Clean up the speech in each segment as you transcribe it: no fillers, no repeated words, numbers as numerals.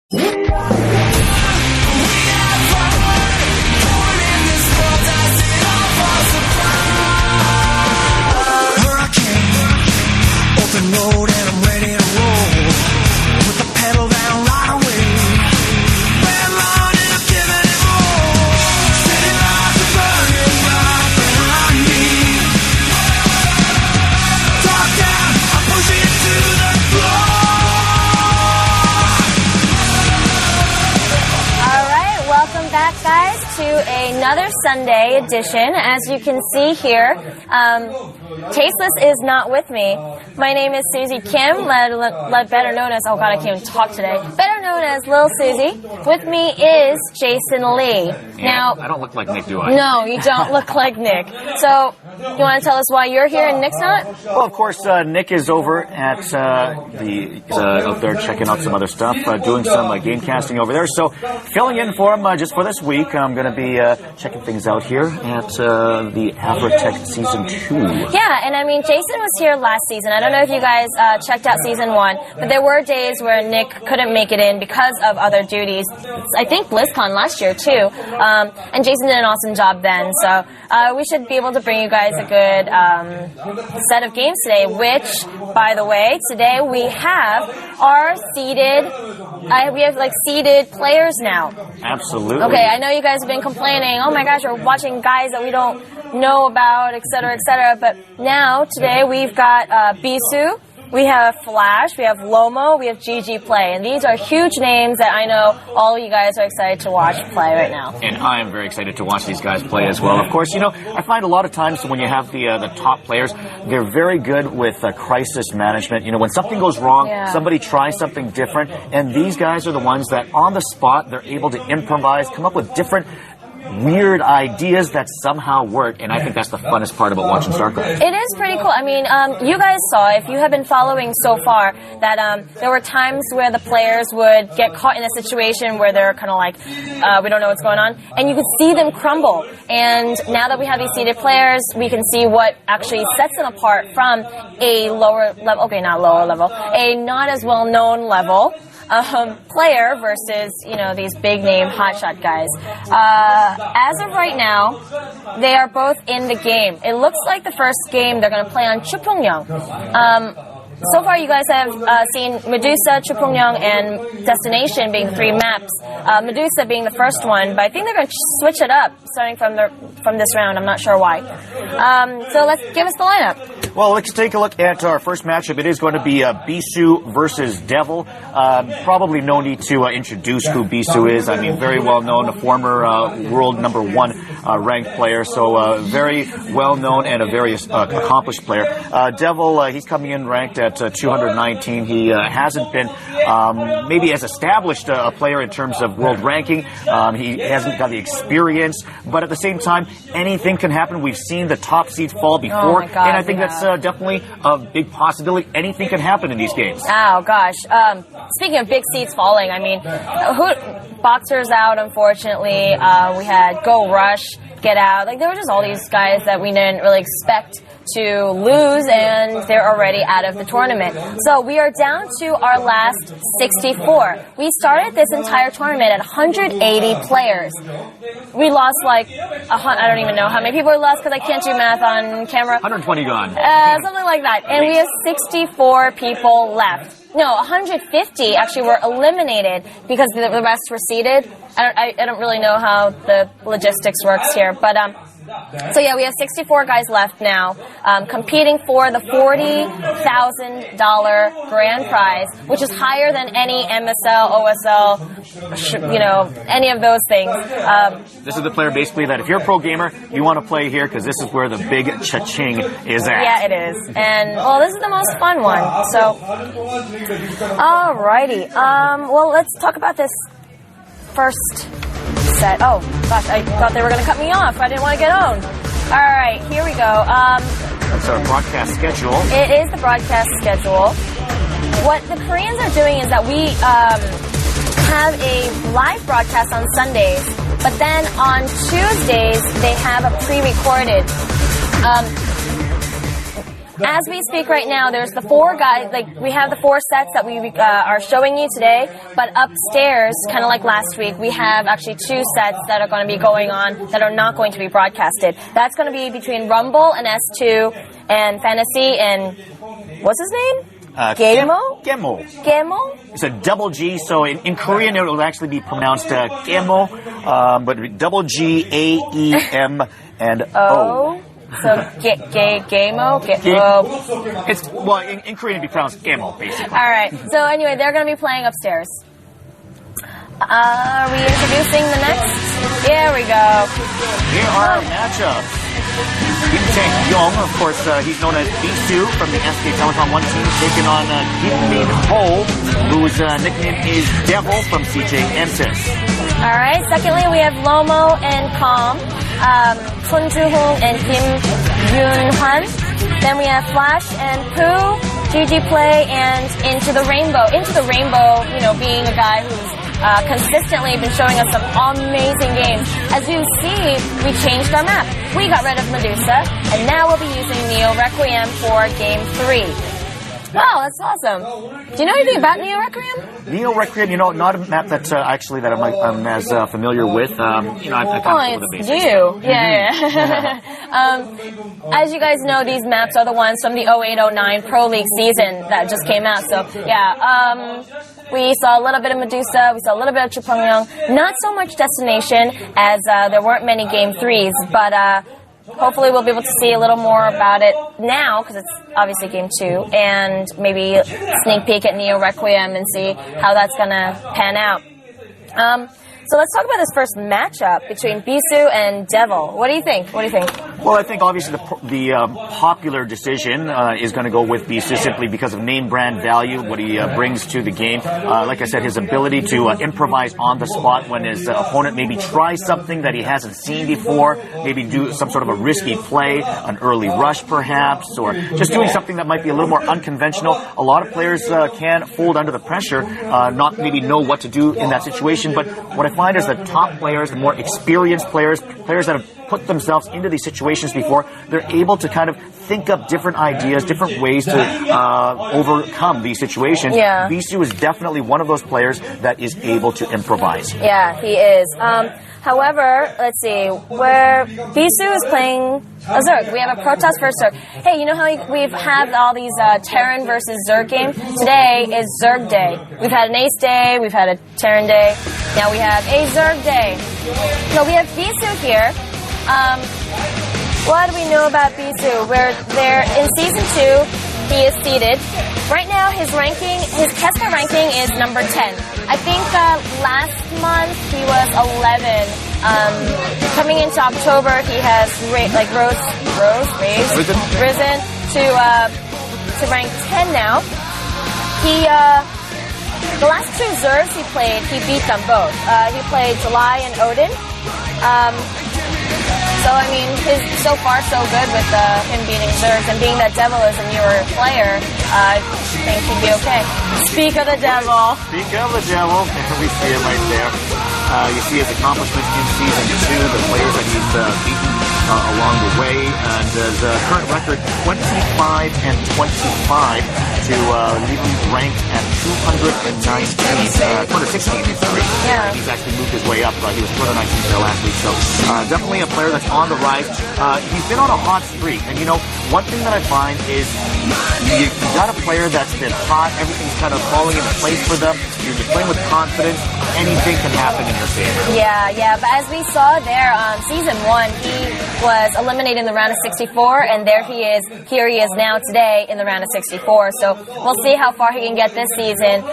Road and I'm ready to roll with the pedal down right away. Red line and I'm giving it more. City lights are burning right behind me. Top down, I'm pushing it to the floor. All right, welcome back, guys, to another Sunday edition. As you can see here, Tasteless is not with me. My name is Susie Kim, better known as, oh god, I can't even talk today. Better known as Lil Susie. With me is Jason Lee. Now, I don't look like Nick, do I? No, you don't look like Nick. So, you want to tell us why you're here and Nick's not? Well, of course, Nick is over at out there checking out some other stuff, doing some game casting over there. So, filling in for him just for this week, I'm going to be checking things out here at the Averatec Season 2. Yeah, and I mean, Jason was here last season. I don't know if you guys checked out Season 1, but there were days where Nick couldn't make it in because of other duties. I think BlizzCon last year, too. And Jason did an awesome job then. So we should be able to bring you guys a good set of games today, which, by the way, today we have our seeded seeded players now. Absolutely. Okay, I know you guys have been complaining, oh my gosh, we're watching guys that we don't know about, etc., but now, today, we've got Bisu, we have Flash, we have Lomo, we have GG Play, and these are huge names that I know all of you guys are excited to watch play right now. And I am very excited to watch these guys play as well. Of course, you know, I find a lot of times when you have the top players, they're very good with crisis management. You know, when something goes wrong, somebody tries something different, and these guys are the ones that on the spot, they're able to improvise, come up with different weird ideas that somehow work, and I think that's the funnest part about watching StarCraft. It is pretty cool. I mean, you guys saw, if you have been following so far, that there were times where the players would get caught in a situation where they're kind of like, we don't know what's going on, and you could see them crumble. And now that we have these seeded players, we can see what actually sets them apart from a lower level, okay, not lower level, a not as well-known level player versus, you know, these big name hotshot guys. As of right now, they are both in the game. It looks like the first game they're going to play on Chupungnyong. So far, you guys have seen Medusa, Chupungnyong, and Destination being 3 maps. Medusa being the first one, but I think they're going to switch it up starting from this round. I'm not sure why. So let's give us the lineup. Well, let's take a look at our first matchup. It is going to be Bisu versus DeviL. Probably no need to introduce who Bisu is. I mean, very well known, a former world #1 ranked player. So very well known and a very accomplished player. DeviL, he's coming in ranked at 219. He hasn't been maybe as established a player in terms of world ranking. He hasn't got the experience, but at the same time, anything can happen. We've seen the top seeds fall before, and I think that's definitely a big possibility. Anything can happen in these games. Oh, gosh. Speaking of big seeds falling, I mean, Boxer's out, unfortunately. We had Go Rush, Get Out. Like, there were just all these guys that we didn't really expect to lose, and they're already out of the tournament. So we are down to our last 64. We started this entire tournament at 180 players. We lost like, I don't even know how many people we lost because I can't do math on camera. 120 gone. Something like that. And we have 64 people left. No, 150 actually were eliminated because the rest were seeded. I don't really know how the logistics works here, but so yeah, we have 64 guys left now, competing for the $40,000 grand prize, which is higher than any MSL, OSL, you know, any of those things. This is the player basically that if you're a pro gamer, you want to play here because this is where the big cha-ching is at. Yeah, it is. And, well, this is the most fun one. So, alrighty. Well, let's talk about this first set. Oh, gosh, I thought they were going to cut me off. I didn't want to get owned. All right, here we go. That's our broadcast schedule. It is the broadcast schedule. What the Koreans are doing is that we have a live broadcast on Sundays, but then on Tuesdays, they have a pre-recorded. as we speak right now, there's the 4 guys, like we have the 4 sets that we are showing you today, but upstairs, kind of like last week, we have actually 2 sets that are going to be going on that are not going to be broadcasted. That's going to be between Rumble and S2 and Fantasy and, what's his name? Gamo? Gamo. It's a double G, so in Korean it will actually be pronounced Gamo, but double G, A, E, M, and O. So, Gamo? It's, well, in Korean it'd be pronounced Gamo, basically. Alright, so anyway, they're going to be playing upstairs. Are we introducing the next? Here we go. Here are our matchups. Chupungnyong, of course, he's known as Bisu from the SK Telecom 1 team, taking on Ho, whose nickname is DeviL from CJ Ensis. Alright, secondly, we have Lomo and Calm, Chun Ju-hong and Kim Yoon-han. Then we have Flash and Pooh, GG Play, and Into the Rainbow. Into the Rainbow, you know, being a guy who's consistently been showing us some amazing games. As you see, we changed our map. We got rid of Medusa, and now we'll be using Neo Requiem for Game 3. Wow, that's awesome. Do you know anything about Neo Requiem? Neo Requiem, you know, not a map that actually that I'm as familiar with. You know, I kind of know the basics. You. Yeah. As you guys know, these maps are the ones from the 08-09 Pro League season that just came out. So, yeah. We saw a little bit of Medusa, we saw a little bit of Chupungnyong. Not so much Destination, as there weren't many Game 3s, but hopefully we'll be able to see a little more about it now, because it's obviously Game 2, and maybe sneak peek at Neo Requiem and see how that's going to pan out. So let's talk about this first matchup between Bisu and DeviL. What do you think? Well, I think obviously the popular decision is going to go with Bisu simply because of name brand value, what he brings to the game. Like I said, his ability to improvise on the spot when his opponent maybe tries something that he hasn't seen before, maybe do some sort of a risky play, an early rush perhaps, or just doing something that might be a little more unconventional. A lot of players can fold under the pressure, not maybe know what to do in that situation, but what I find is that top players, the more experienced players that have put themselves into these situations before, they're able to kind of think up different ideas, different ways to overcome these situations. Yeah. Bisu is definitely one of those players that is able to improvise. Yeah, he is. However, let's see, where Bisu is playing a Zerg. We have a Protoss versus Zerg. Hey, you know how we've had all these Terran versus Zerg games? Today is Zerg Day. We've had an Ace Day, we've had a Terran Day, now we have a Zerg Day. So we have Bisu here. What do we know about Bisu? We're there in Season 2, he is seeded. Right now, his Kessler ranking is number 10. I think last month he was 11. Coming into October, he has risen to rank 10 now. The last 2 Zergs he played, he beat them both. He played July and Odin. So, I mean, so far so good with him beating Zergs, and being that DeviL is a newer player, I think he'd be okay. Speak of the DeviL. Speak of the DeviL, we see him right there. You see his accomplishments in Season 2, the players that he's beaten along the way, and his current record 25 and 25 to leave him ranked at 216, sorry. Yeah. He's actually moved his way up. He was 219 there last week, so definitely a player that's on the rise. He's been on a hot streak, and you know, one thing that I find is you got a player that's been hot, everything's kind of falling into place for them, you're just playing with confidence, anything can happen in your favor. Yeah, but as we saw there on Season 1, he was eliminated in the round of 64, and here he is now today in the round of 64, so we'll see how far he can get this season.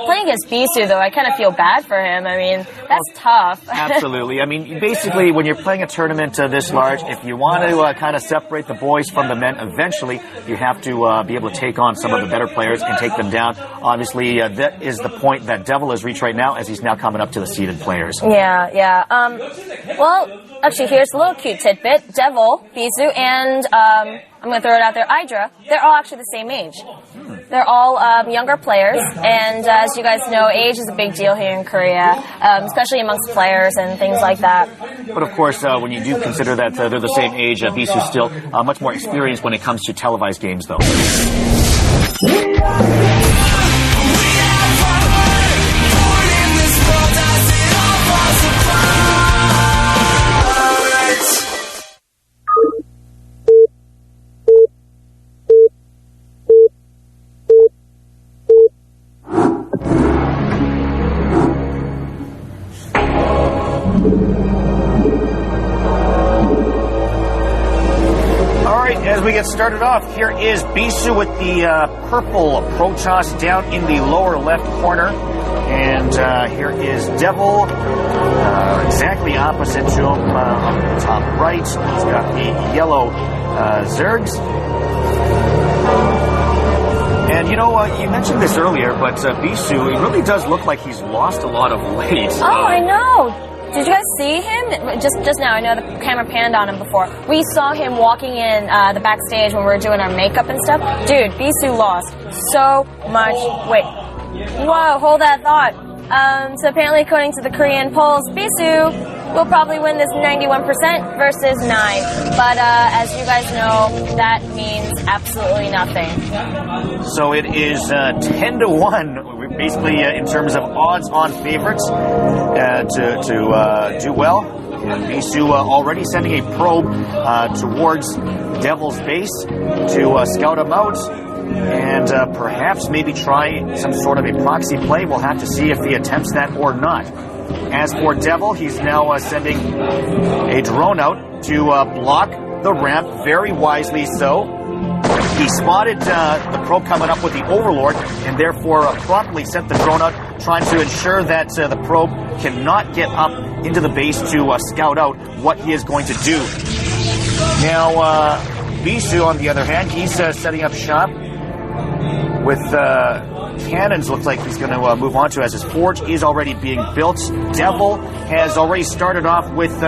Playing against Bisu, though, I kind of feel bad for him. I mean, that's tough. Absolutely. I mean, basically, when you're playing a tournament this large, if you want to kind of separate the boys from the men, eventually you have to be able to take on some of the better players and take them down. Obviously, that is the point that DeviL has reached right now, as he's now coming up to the seeded players. Yeah. Well, actually, here's a little cute tidbit. DeviL, Bisu, and I'm going to throw it out there, Hydra, they're all actually the same age. They're all younger players, and as you guys know, age is a big deal here in Korea, especially amongst players and things like that. But of course, when you do consider that they're the same age, Bisu's still much more experienced when it comes to televised games, though. As we get started off, here is Bisu with the purple Protoss down in the lower left corner. And here is DeviL, exactly opposite to him on the top right. He's got the yellow Zergs. And you know, you mentioned this earlier, but Bisu, he really does look like he's lost a lot of weight. Oh, I know! Did you guys see him? Just now, I know the camera panned on him before. We saw him walking in the backstage when we were doing our makeup and stuff. Dude, Bisu lost so much weight. Whoa, hold that thought. So apparently, according to the Korean polls, Bisu will probably win this 91% versus 9. But as you guys know, that means absolutely nothing. So it is 10-1. Basically, in terms of odds-on favorites to do well. And Bisu already sending a probe towards DeviL's base to scout him out and perhaps maybe try some sort of a proxy play. We'll have to see if he attempts that or not. As for DeviL, he's now sending a drone out to block the ramp, very wisely so. He spotted the probe coming up with the Overlord and therefore promptly sent the drone out, trying to ensure that the probe cannot get up into the base to scout out what he is going to do. Now, Bisu, on the other hand, he's setting up shop with cannons. Looks like he's going to move on to as his forge is already being built. DeviL has already started off with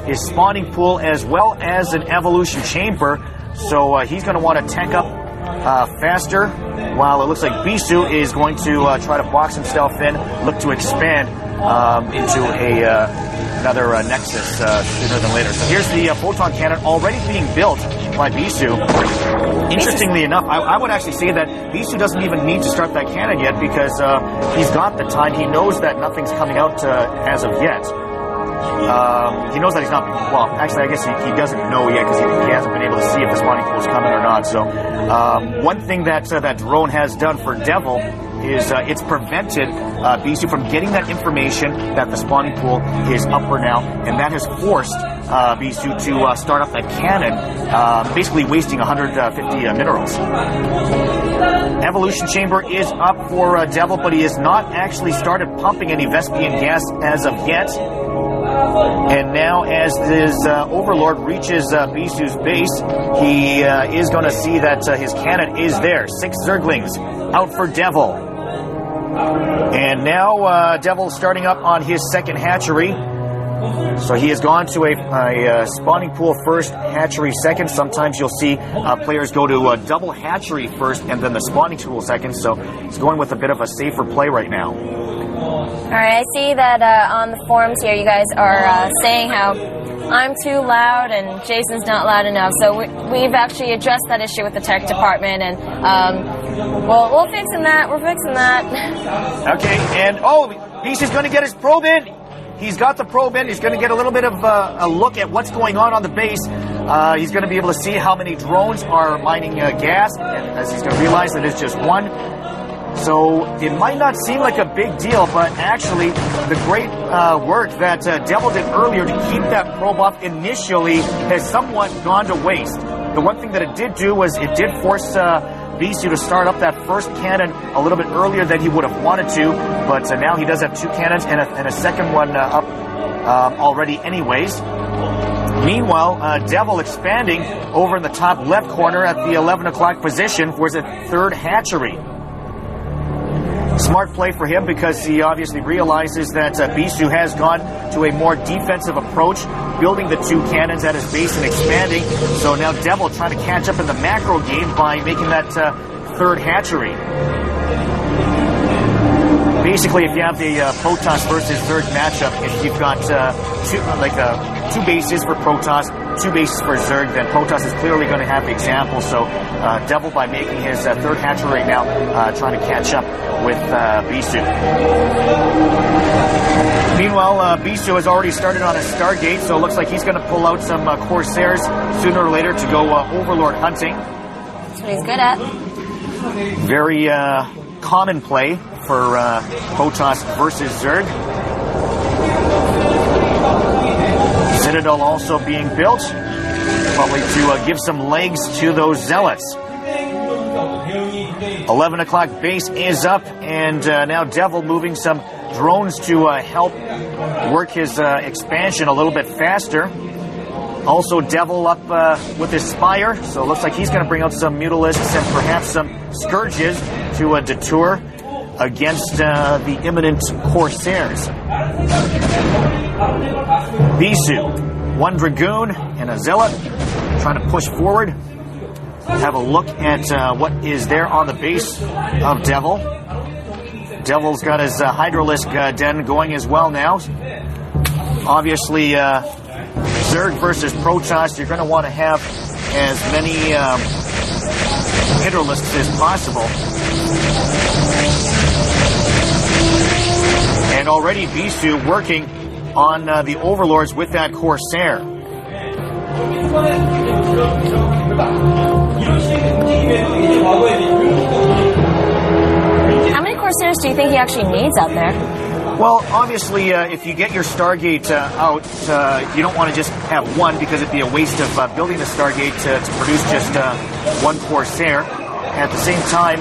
his spawning pool as well as an evolution chamber. So he's going to want to tech up faster, while it looks like Bisu is going to try to box himself in, look to expand into another Nexus sooner than later. So here's the photon cannon already being built by Bisu. Interestingly enough, I would actually say that Bisu doesn't even need to start that cannon yet because he's got the time. He knows that nothing's coming out as of yet. He knows that he's not, well, actually, I guess he doesn't know yet because he hasn't been able to see if the spawning pool is coming or not. So, one thing that that drone has done for DeviL is it's prevented Bisu from getting that information that the spawning pool is up for now, and that has forced Bisu to start up that cannon, basically wasting 150 minerals. Evolution chamber is up for DeviL, but he has not actually started pumping any Vespian gas as of yet. And now, as this Overlord reaches Bisu's base, he is going to see that his cannon is there. 6 Zerglings out for DeviL. And now DeviL starting up on his second hatchery. So he has gone to a spawning pool first, hatchery second. Sometimes you'll see players go to a double hatchery first and then the spawning pool second. So he's going with a bit of a safer play right now. Alright, I see that on the forums here you guys are saying how I'm too loud and Jason's not loud enough. So we've actually addressed that issue with the tech department, and we're fixing that. We're fixing that. Okay, and Bisu's going to get his probe in. He's got the probe in. He's going to get a little bit of a look at what's going on the base. He's going to be able to see how many drones are mining gas, as he's going to realize that it's just one. So it might not seem like a big deal, but actually the great work that DeviL did earlier to keep that probe up initially has somewhat gone to waste. The one thing that it did do was it did force Bisu to start up that first cannon a little bit earlier than he would have wanted to, but now he does have 2 cannons and a second one up already anyways. Meanwhile, DeviL expanding over in the top left corner at the 11 o'clock position for his 3rd hatchery. Smart play for him because he obviously realizes that Bisu has gone to a more defensive approach, building the 2 cannons at his base and expanding. So now DeviL trying to catch up in the macro game by making that 3rd hatchery. Basically, if you have the Protoss versus Zerg matchup, if you've got two bases for Protoss, 2 bases for Zerg, then Protoss is clearly going to have the example. So DeviL, by making his third hatchery right now, trying to catch up with Bisu. Meanwhile, Bisu has already started on a Stargate, so it looks like he's going to pull out some Corsairs sooner or later to go Overlord hunting. That's what he's good at. Very common play for Protoss versus Zerg. Citadel also being built, probably to give some legs to those Zealots. 11 o'clock base is up, and now DeviL moving some drones to help work his expansion a little bit faster. Also DeviL up with his Spire, so it looks like he's going to bring out some Mutalisks and perhaps some Scourges to detour against the imminent Corsairs. Bisu, 1 Dragoon and a Zealot, trying to push forward. Have a look at what is there on the base of DeviL. DeviL's got his Hydralisk den going as well now. Obviously, Zerg versus Protoss, you're going to want to have as many Hydralisks as possible. And already Bisu working on the Overlords with that Corsair. How many Corsairs do you think he actually needs out there? Well, obviously, if you get your Stargate out, you don't want to just have one, because it'd be a waste of building the Stargate to produce just one Corsair. At the same time,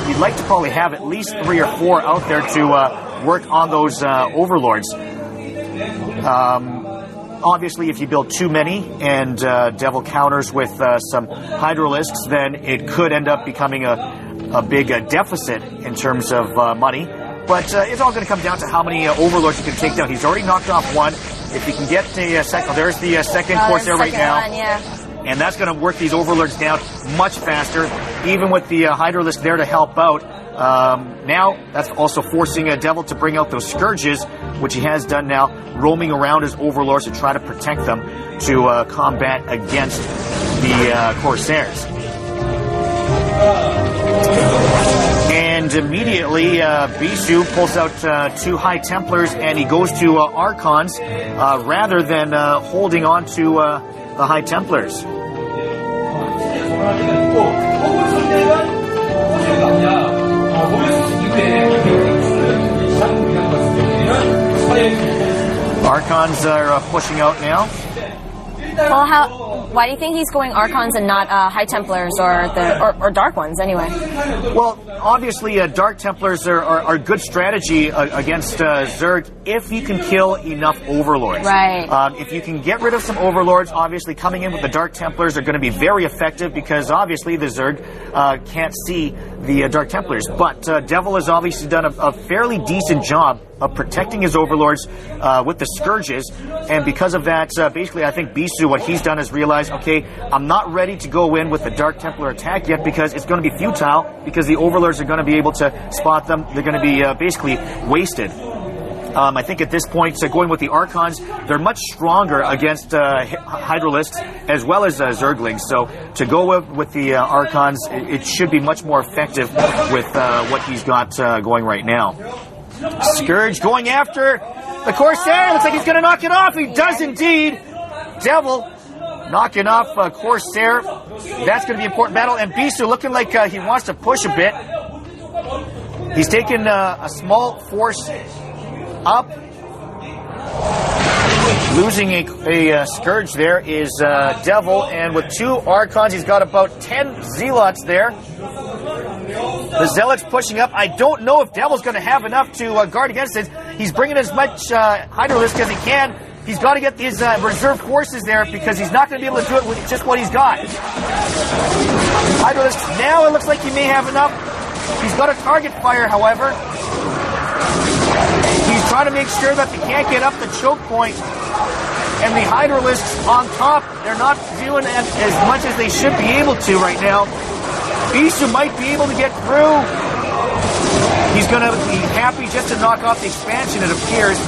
you'd like to probably have at least 3 or 4 out there to work on those Overlords. Obviously, if you build too many and DeviL counters with some Hydralisks, then it could end up becoming a big deficit in terms of money. But it's all going to come down to how many Overlords you can take down. He's already knocked off 1. If you can get the second, there's the second Corsair right now. One, yeah. And that's going to work these Overlords down much faster, even with the Hydralisk there to help out. Now, that's also forcing DeviL to bring out those Scourges, which he has done now, roaming around his Overlords to try to protect them to combat against the Corsairs. And immediately, Bisu pulls out 2 High Templars, and he goes to Archons rather than holding on to the High Templars. Archons are pushing out now. Well, why do you think he's going Archons and not High Templars or Dark Ones anyway? Well, obviously, Dark Templars are good strategy against Zerg if you can kill enough Overlords. Right. If you can get rid of some Overlords, obviously coming in with the Dark Templars are going to be very effective, because obviously the Zerg can't see the Dark Templars. But DeviL has obviously done a fairly decent job of protecting his Overlords with the Scourges, and because of that, basically I think Bisu, what he's done is realize, okay, I'm not ready to go in with the Dark Templar attack yet, because it's going to be futile, because the Overlords are going to be able to spot them. They're going to be basically wasted. I think at this point, going with the Archons, they're much stronger against Hydralisks as well as Zerglings. So to go with the Archons, it should be much more effective with what he's got going right now. Scourge going after the Corsair. Looks like he's going to knock it off. He does indeed. DeviL knocking off Corsair. That's going to be an important battle. And Bisu looking like he wants to push a bit. He's taken a small force up. Losing a Scourge there is DeviL. And with 2 Archons, he's got about 10 Zealots there. The Zealots pushing up. I don't know if DeviL's going to have enough to guard against it. He's bringing as much Hydralisk as he can. He's got to get his reserve forces there, because he's not going to be able to do it with just what he's got. Hydralisk, now it looks like he may have enough. He's got a target fire, however. He's trying to make sure that they can't get up the choke point. And the Hydralisks on top, they're not doing as much as they should be able to right now. Bisu might be able to get through. He's going to be happy just to knock off the expansion, it appears.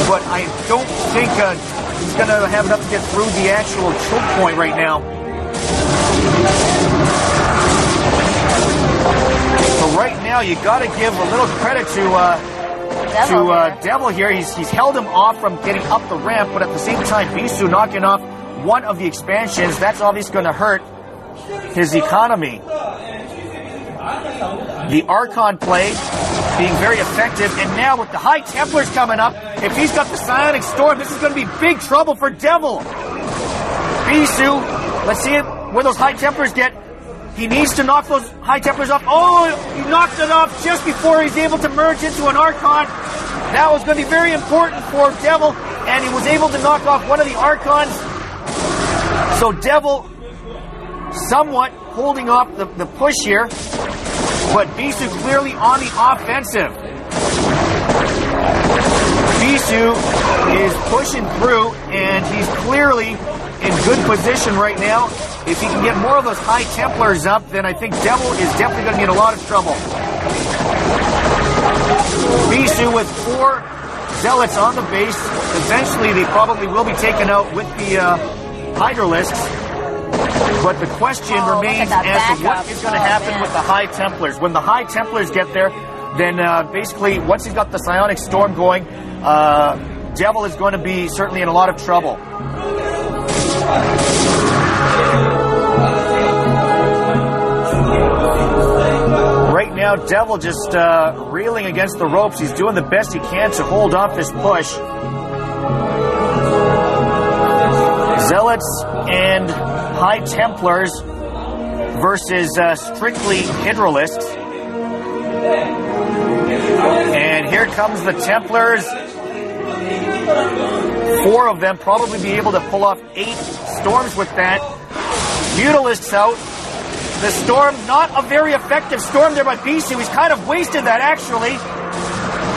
But I don't think he's going to have enough to get through the actual choke point right now. So right now, you got to give a little credit to DeviL here. He's held him off from getting up the ramp, but at the same time, Bisu knocking off one of the expansions. That's obviously going to hurt his economy. The Archon play being very effective, and now with the High Templars coming up, if he's got the Psionic Storm, this is going to be big trouble for DeviL. Bisu, let's see where those High Templars get. He needs to knock those High Templars off. Oh, he knocked it off just before he's able to merge into an Archon. That was going to be very important for DeviL, and he was able to knock off one of the Archons. So DeviL somewhat holding off the push here, but Bisu clearly on the offensive. Bisu is pushing through, and he's clearly in good position right now. If he can get more of those High Templars up, then I think DeviL is definitely going to be in a lot of trouble. Bisu with 4 Zealots on the base. Eventually, they probably will be taken out with the Hydralisks. But the question remains as to what is going to happen with the High Templars. When the High Templars get there, then basically, once he's got the Psionic Storm going, DeviL is going to be certainly in a lot of trouble. Right now, DeviL just reeling against the ropes. He's doing the best he can to hold off this push. Zealots and High Templars versus strictly Hydralisks. And here comes the Templars. 4 of them probably be able to pull off 8 storms with that. Mutalisks out. The storm, not a very effective storm there by Bisu. He's kind of wasted that, actually.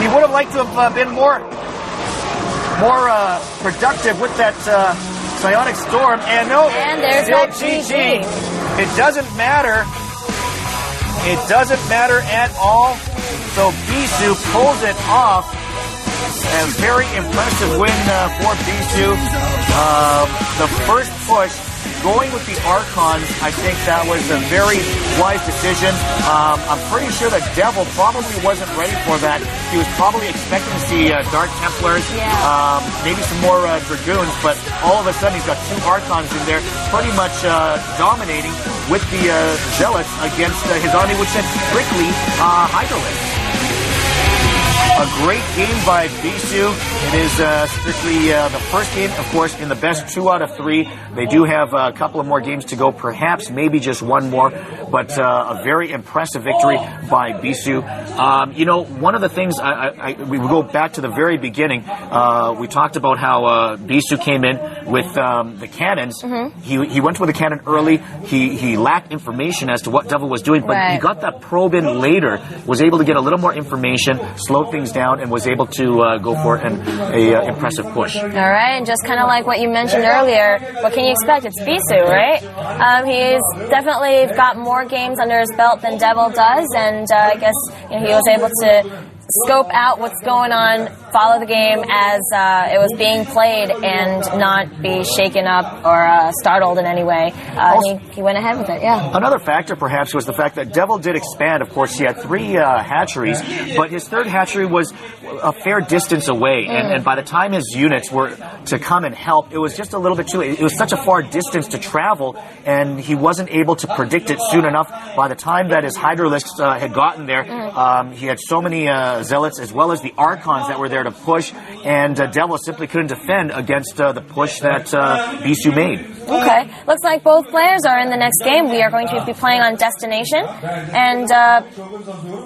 He would have liked to have been more productive with that Psionic Storm. And no, and there's still that GG. It doesn't matter. It doesn't matter at all. So Bisu pulls it off. A very impressive win for Bisu. The first push, going with the Archons, I think that was a very wise decision. I'm pretty sure that DeviL probably wasn't ready for that. He was probably expecting to see Dark Templars, maybe some more Dragoons, but all of a sudden he's got 2 Archons in there, pretty much dominating with the Zealots against his army, which said strictly Hydralisks. A great game by Bisu. It is strictly the first game, of course, in the best 2 out of 3. They do have a couple of more games to go, perhaps maybe just one more, but a very impressive victory by Bisu. You know, one of the things, we will go back to the very beginning. We talked about how Bisu came in with the cannons. Mm-hmm. He went with the cannon early. He lacked information as to what DeviL was doing, but he got that probe in later, was able to get a little more information, slowed things down, and was able to go for an impressive push. All right, and just kind of like what you mentioned earlier, what can you expect? It's Bisu, right? He's definitely got more games under his belt than DeviL does, and I guess he was able to scope out what's going on, follow the game as it was being played, and not be shaken up or startled in any way. He went ahead with it, yeah. Another factor, perhaps, was the fact that DeviL did expand. Of course, he had 3 hatcheries, but his 3rd hatchery was a fair distance away, and by the time his units were to come and help, it was just a little bit too late. It was such a far distance to travel, and he wasn't able to predict it soon enough. By the time that his Hydralisks had gotten there, he had so many Zealots as well as the Archons that were there to push, and DeviL simply couldn't defend against the push that Bisu made. Okay, looks like both players are in the next game. We are going to be playing on Destination, and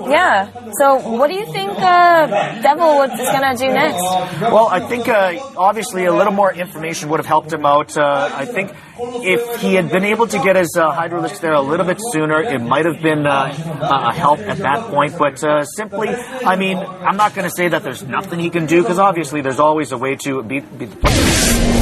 yeah. So, what do you think DeviL is going to do next? Well, I think obviously a little more information would have helped him out. I think if he had been able to get his Hydralisks there a little bit sooner, it might have been a help at that point. But simply, I mean, I'm not going to say that there's nothing he can do, because obviously there's always a way to beat the player.